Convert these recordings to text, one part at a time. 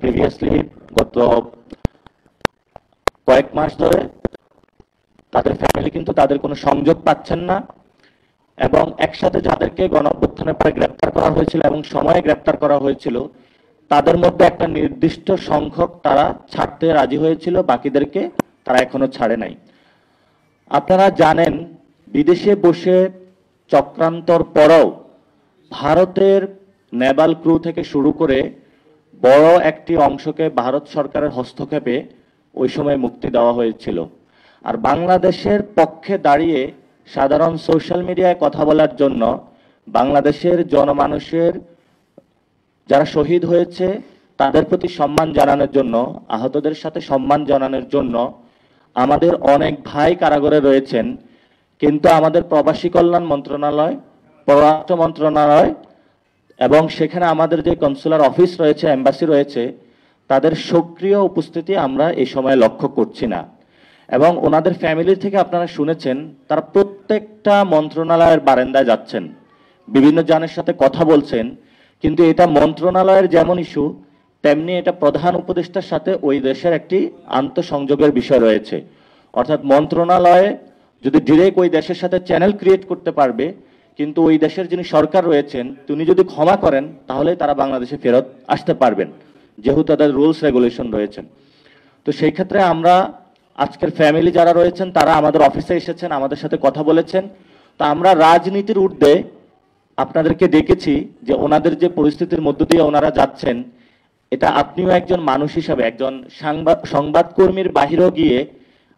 Previously গত কয়েক মাস ধরে তাদের ফ্যামিলি কিন্তু তাদের কোনো সংযোগ পাচ্ছেন না, এবং একসাথে যাদেরকে গণঅভ্যুত্থানের পরে গ্রেপ্তার করা হয়েছিল এবং সময়ে গ্রেপ্তার করা হয়েছিল তাদের মধ্যে একটা নির্দিষ্ট সংখ্যক তারা ছাড়তে রাজি হয়েছিল, বাকিদেরকে তারা এখনো ছাড়ে নাই। আপনারা জানেন বিদেশে বসে চক্রান্তর পরেও ভারতের নেভাল ক্রু থেকে শুরু করে বড় একটি অংশকে ভারত সরকারের হস্তক্ষেপে ওই সময় মুক্তি দেওয়া হয়েছিল। আর বাংলাদেশের পক্ষে দাঁড়িয়ে সাধারণ সোশ্যাল মিডিয়ায় কথা বলার জন্য, বাংলাদেশের জনমানুষের যারা শহীদ হয়েছে তাদের প্রতি সম্মান জানানোর জন্য, আহতদের সাথে সম্মান জানানোর জন্য আমাদের অনেক ভাই কারাগারে রয়েছেন, কিন্তু আমাদের প্রবাসী কল্যাণ মন্ত্রণালয়, পররাষ্ট্র মন্ত্রণালয় এবং সেখানে আমাদের যে কনসুলার অফিস রয়েছে, এম্বাসি রয়েছে, তাদের সক্রিয় উপস্থিতি আমরা এই সময় লক্ষ্য করছি না। এবং ওনাদের ফ্যামিলি থেকে আপনারা শুনেছেন তারা প্রত্যেকটা মন্ত্রণালয়ের বারান্দায় যাচ্ছেন, বিভিন্ন জনের সাথে কথা বলছেন, কিন্তু এটা মন্ত্রণালয়ের যেমন ইস্যু তেমনি এটা প্রধান উপদেষ্টার সাথে ওই দেশের একটি আন্তঃসংযোগের বিষয় রয়েছে। অর্থাৎ মন্ত্রণালয়ে যদি ডিরেক্ট ওই দেশের সাথে চ্যানেল ক্রিয়েট করতে পারবে, কিন্তু ওই দেশের যিনি সরকার রয়েছেন তিনি যদি ক্ষমা করেন তাহলে তারা বাংলাদেশে ফেরত আসতে পারবেন, যেহেতু তাদের রুলস রেগুলেশন রয়েছেন। তো সেই ক্ষেত্রে আমরা আজকের ফ্যামিলি যারা রয়েছেন তারা আমাদের অফিসে এসেছেন, আমাদের সাথে কথা বলেছেন। তো আমরা রাজনীতির ঊর্ধ্বে আপনাদেরকে ডেকেছি যে ওনাদের যে পরিস্থিতির মধ্য দিয়ে ওনারা যাচ্ছেন, এটা আপনিও একজন মানুষ হিসাবে, একজন সংবাদকর্মীর বাহিরেও গিয়ে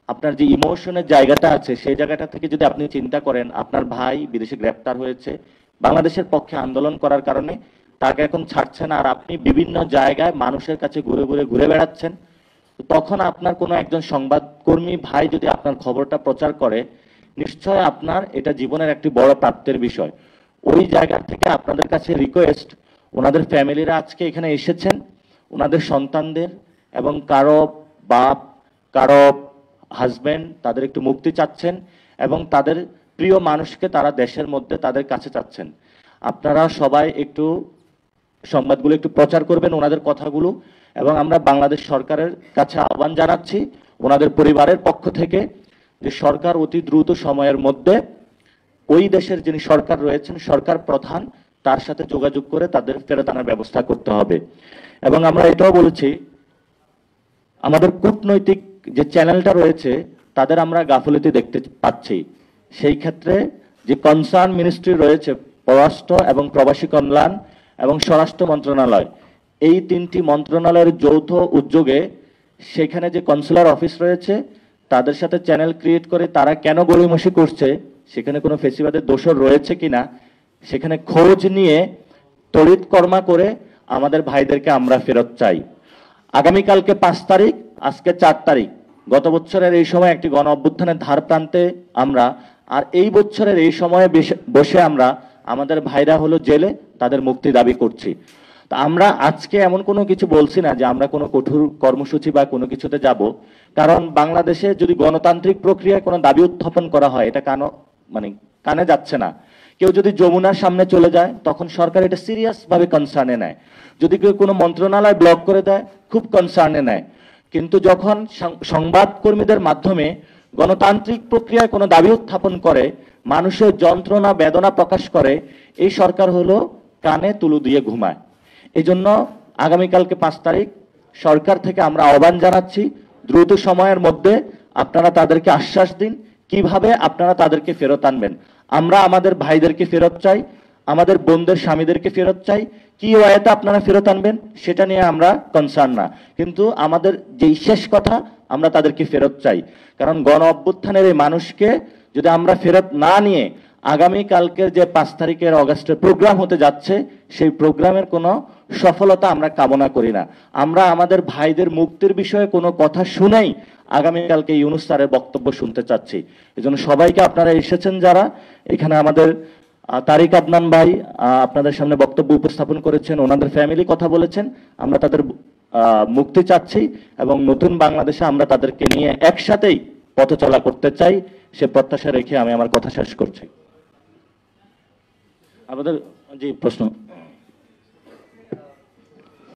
আপনার যে ইমোশনের জায়গাটা আছে সেই জায়গাটা থেকে যদি আপনি চিন্তা করেন, আপনার ভাই বিদেশে গ্রেপ্তার হয়েছে, বাংলাদেশের পক্ষে আন্দোলন করার কারণে তাকে এখন ছাড়ছেন, আর আপনি বিভিন্ন জায়গায় মানুষের কাছে ঘুরে বেড়াচ্ছেন, তখন আপনার কোনো একজন সংবাদকর্মী ভাই যদি আপনার খবরটা প্রচার করে, নিশ্চয় আপনার এটা জীবনের একটি বড় প্রাপ্তির বিষয়। ওই জায়গা থেকে আপনাদের কাছে রিকোয়েস্ট, ওনাদের ফ্যামিলিরা আজকে এখানে এসেছেন, ওনাদের সন্তানদের এবং কারো বাপ, কারো হাজবেন্ড তাদের একটু মুক্তি চাচ্ছেন এবং তাদের প্রিয় মানুষকে তারা দেশের মধ্যে তাদের কাছে চাচ্ছেন। আপনারা সবাই একটু সংবাদগুলো একটু প্রচার করবেন ওনাদের কথাগুলো, এবং আমরা বাংলাদেশ সরকারের কাছে আহ্বান জানাচ্ছি ওনাদের পরিবারের পক্ষ থেকে যে সরকার অতি দ্রুত সময়ের মধ্যে ওই দেশের যিনি সরকার রয়েছেন, সরকার প্রধান, তার সাথে যোগাযোগ করে তাদের ফেরত আনার ব্যবস্থা করতে হবে। এবং আমরা এটাও বলেছি আমাদের কূটনৈতিক যে চ্যানেলটা রয়েছে তাদের আমরা গাফিলতি দেখতে পাচ্ছি। সেই ক্ষেত্রে যে কনসার্ন মিনিস্ট্রি রয়েছে, পররাষ্ট্র এবং প্রবাসী কল্যাণ এবং স্বরাষ্ট্র মন্ত্রণালয়, এই তিনটি মন্ত্রণালয়ের যৌথ উদ্যোগে সেখানে যে কনসুলার অফিস রয়েছে তাদের সাথে চ্যানেল ক্রিয়েট করে তারা কেন গড়িমসি করছে, সেখানে কোনো ফেসিবাদের দোষর রয়েছে কিনা সেখানে খোঁজ নিয়ে তড়িৎ কর্মা করে আমাদের ভাইদেরকে আমরা ফেরত চাই। আগামীকালকে 5 তারিখ, আজকে 4 তারিখ, গত বছরের এই সময় একটি গণ অভ্যুত্থানের ধার প্রান্তে আমরা, আর এই বছরের এই সময়ে বসে আমরা আমাদের ভাইরা হলো জেলে, তাদের মুক্তি দাবি করছি। তা আমরা আজকে এমন কোনো কিছু বলছি না যে আমরা কোনো কঠোর কর্মসূচি বা কোনো কিছুতে যাব, কারণ বাংলাদেশে যদি গণতান্ত্রিক প্রক্রিয়ায় কোনো দাবি উত্থাপন করা হয় এটা কানে যাচ্ছে না। কেউ যদি যমুনার সামনে চলে যায় তখন সরকার এটা সিরিয়াস ভাবে কনসার্নে নেয়, যদি কেউ কোনো মন্ত্রণালয় ব্লক করে দেয় খুব কনসার্নে নেয়, কিন্তু যখন সংবাদকর্মীদের মাধ্যমে গণতান্ত্রিক প্রক্রিয়ায় কোনো দাবি উত্থাপন করে, মানুষের যন্ত্রণা বেদনা প্রকাশ করে, এই সরকার হলো কানে তুলো দিয়ে ঘুমায়। এই জন্য আগামীকালকে 5 তারিখ সরকার থেকে আমরা আহ্বান জানাচ্ছি দ্রুত সময়ের মধ্যে আপনারা তাদেরকে আশ্বাস দিন কিভাবে আপনারা তাদেরকে ফেরত আনবেন। আমরা আমাদের ভাইদেরকে ফেরত চাই, আমাদের বোনদের স্বামীদেরকে ফেরত চাই। কি ওয়াইতে আপনারা ফেরত আনবেন সেটা নিয়ে আমরা কনসার্ন না, কিন্তু আমাদের যেই শেষ কথা আমরা তাদেরকে ফেরত চাই। কারণ গণ অভ্যুত্থানের এই মানুষকে যদি আমরা ফেরত না নিয়ে আগামী কালকের যে 5 তারিখের অগাস্টের প্রোগ্রাম হতে যাচ্ছে সেই প্রোগ্রামের কোনো সফলতা আমরা কামনা করি না। আমরা আমাদের ভাইদের মুক্তির বিষয়ে কোনো কথা শুনেই আগামীকালকে ইউনূস স্যারের বক্তব্য শুনতে চাচ্ছি। এজন্য সবাইকে, আপনারা এসেছেন যারা এখানে, আমাদের তারিক আদনান ভাই আপনাদের সামনে বক্তব্য উপস্থাপন করেছেন, ওনাদের ফ্যামিলি কথা বলেছেন, আমরা তাদের মুক্তি চাচ্ছি এবং নতুন বাংলাদেশে আমরা তাদেরকে নিয়ে একসাথেই পথ চলা করতে চাই, সে প্রত্যাশা রেখে আমি আমার কথা শেষ করছি। আমাদের জি প্রশ্ন।